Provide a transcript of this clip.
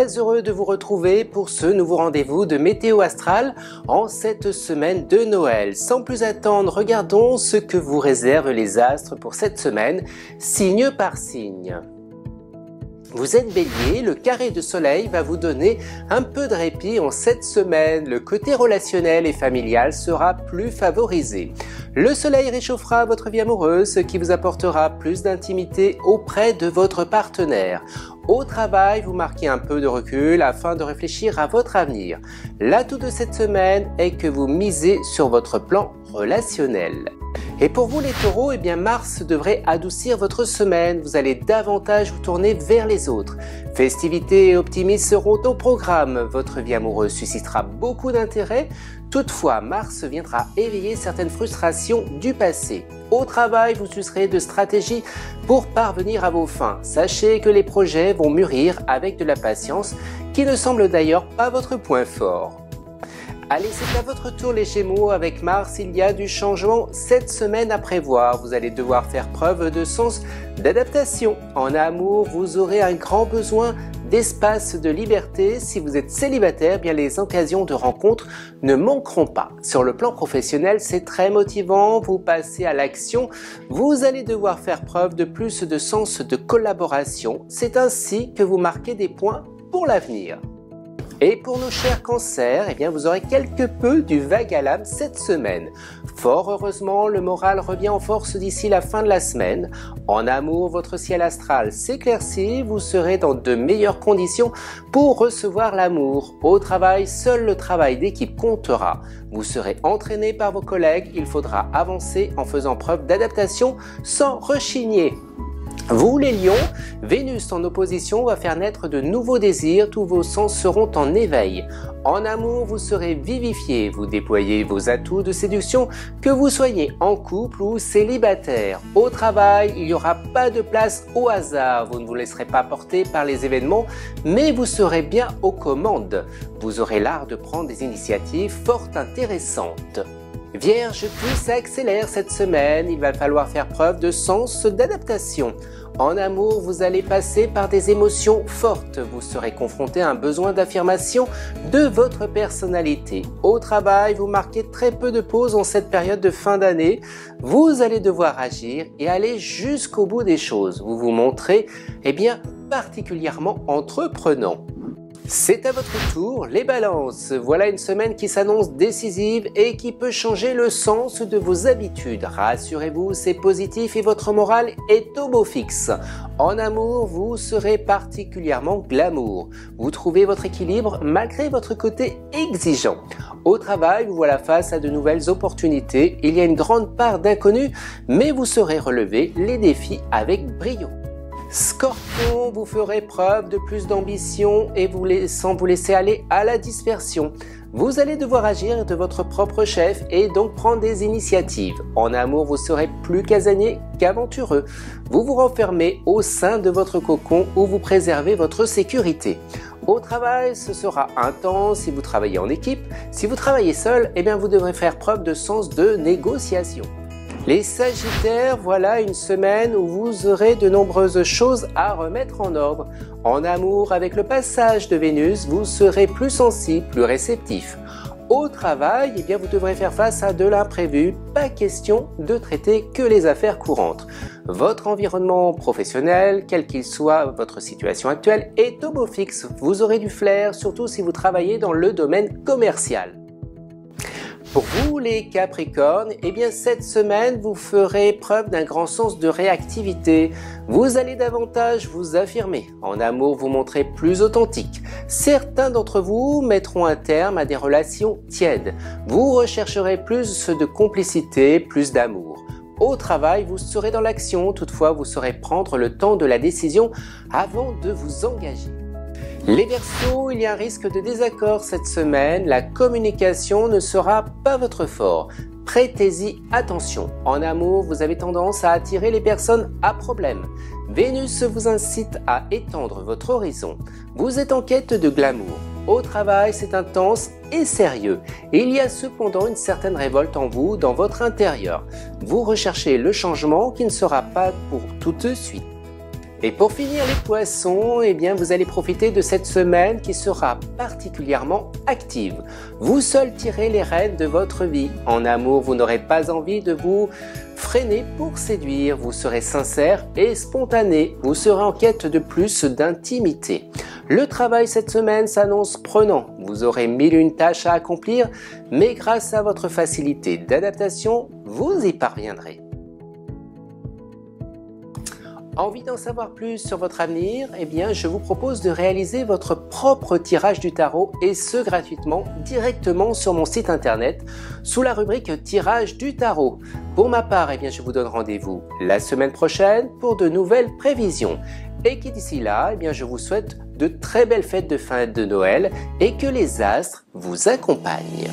Très heureux de vous retrouver pour ce nouveau rendez-vous de Météo Astral en cette semaine de Noël. Sans plus attendre, regardons ce que vous réservent les astres pour cette semaine, signe par signe. Vous êtes Bélier, le carré de soleil va vous donner un peu de répit en cette semaine. Le côté relationnel et familial sera plus favorisé. Le soleil réchauffera votre vie amoureuse, ce qui vous apportera plus d'intimité auprès de votre partenaire. Au travail, vous marquez un peu de recul afin de réfléchir à votre avenir. L'atout de cette semaine est que vous misez sur votre plan relationnel. Et pour vous les taureaux, Mars devrait adoucir votre semaine. Vous allez davantage vous tourner vers les autres. Festivités et optimisme seront au programme. Votre vie amoureuse suscitera beaucoup d'intérêt. Toutefois, Mars viendra éveiller certaines frustrations du passé. Au travail, vous userez de stratégies pour parvenir à vos fins. Sachez que les projets vont mûrir avec de la patience, qui ne semble d'ailleurs pas votre point fort. Allez, c'est à votre tour les Gémeaux. Avec Mars, il y a du changement cette semaine à prévoir. Vous allez devoir faire preuve de sens d'adaptation. En amour, vous aurez un grand besoin d'espace de liberté. Si vous êtes célibataire, les occasions de rencontre ne manqueront pas. Sur le plan professionnel, c'est très motivant. Vous passez à l'action. Vous allez devoir faire preuve de plus de sens de collaboration. C'est ainsi que vous marquez des points pour l'avenir. Et pour nos chers cancers, vous aurez quelque peu du vague à l'âme cette semaine. Fort heureusement, le moral revient en force d'ici la fin de la semaine. En amour, votre ciel astral s'éclaircit, vous serez dans de meilleures conditions pour recevoir l'amour. Au travail, seul le travail d'équipe comptera. Vous serez entraîné par vos collègues, il faudra avancer en faisant preuve d'adaptation sans rechigner. Vous les lions, Vénus en opposition va faire naître de nouveaux désirs, tous vos sens seront en éveil. En amour, vous serez vivifié, vous déployez vos atouts de séduction, que vous soyez en couple ou célibataire. Au travail, il n'y aura pas de place au hasard, vous ne vous laisserez pas porter par les événements, mais vous serez bien aux commandes. Vous aurez l'art de prendre des initiatives fort intéressantes. Vierge, tout s'accélère cette semaine, il va falloir faire preuve de sens d'adaptation. En amour, vous allez passer par des émotions fortes, vous serez confronté à un besoin d'affirmation de votre personnalité. Au travail, vous marquez très peu de pauses en cette période de fin d'année. Vous allez devoir agir et aller jusqu'au bout des choses. Vous vous montrez, particulièrement entreprenant. C'est à votre tour, les balances. Voilà une semaine qui s'annonce décisive et qui peut changer le sens de vos habitudes. Rassurez-vous, c'est positif et votre morale est au beau fixe. En amour, vous serez particulièrement glamour. Vous trouvez votre équilibre malgré votre côté exigeant. Au travail, vous voilà face à de nouvelles opportunités. Il y a une grande part d'inconnu, mais vous saurez relever les défis avec brio. Scorpion, vous ferez preuve de plus d'ambition et sans vous laisser aller à la dispersion. Vous allez devoir agir de votre propre chef et donc prendre des initiatives. En amour, vous serez plus casanier qu'aventureux. Vous vous renfermez au sein de votre cocon où vous préservez votre sécurité. Au travail, ce sera intense si vous travaillez en équipe. Si vous travaillez seul, vous devrez faire preuve de sens de négociation. Les Sagittaires, voilà une semaine où vous aurez de nombreuses choses à remettre en ordre. En amour, avec le passage de Vénus, vous serez plus sensible, plus réceptif. Au travail, vous devrez faire face à de l'imprévu. Pas question de traiter que les affaires courantes. Votre environnement professionnel, quel qu'il soit votre situation actuelle, est au beau fixe. Vous aurez du flair, surtout si vous travaillez dans le domaine commercial. Pour vous les Capricornes, cette semaine vous ferez preuve d'un grand sens de réactivité. Vous allez davantage vous affirmer. En amour, vous montrez plus authentique. Certains d'entre vous mettront un terme à des relations tièdes. Vous rechercherez plus de complicité, plus d'amour. Au travail, vous serez dans l'action, toutefois vous saurez prendre le temps de la décision avant de vous engager. Les Verseaux, il y a un risque de désaccord cette semaine, la communication ne sera pas votre fort. Prêtez-y attention. En amour, vous avez tendance à attirer les personnes à problème. Vénus vous incite à étendre votre horizon. Vous êtes en quête de glamour. Au travail, c'est intense et sérieux. Il y a cependant une certaine révolte en vous, dans votre intérieur. Vous recherchez le changement qui ne sera pas pour tout de suite. Et pour finir les poissons, eh bien vous allez profiter de cette semaine qui sera particulièrement active. Vous seul tirez les rênes de votre vie. En amour, vous n'aurez pas envie de vous freiner pour séduire. Vous serez sincère et spontané. Vous serez en quête de plus d'intimité. Le travail cette semaine s'annonce prenant. Vous aurez 1001 tâches à accomplir, mais grâce à votre facilité d'adaptation, vous y parviendrez. Envie d'en savoir plus sur votre avenir? Eh bien, je vous propose de réaliser votre propre tirage du tarot et ce gratuitement directement sur mon site internet sous la rubrique tirage du tarot. Pour ma part, eh bien, je vous donne rendez-vous la semaine prochaine pour de nouvelles prévisions. Et qui d'ici là, eh bien, je vous souhaite de très belles fêtes de fin de Noël et que les astres vous accompagnent.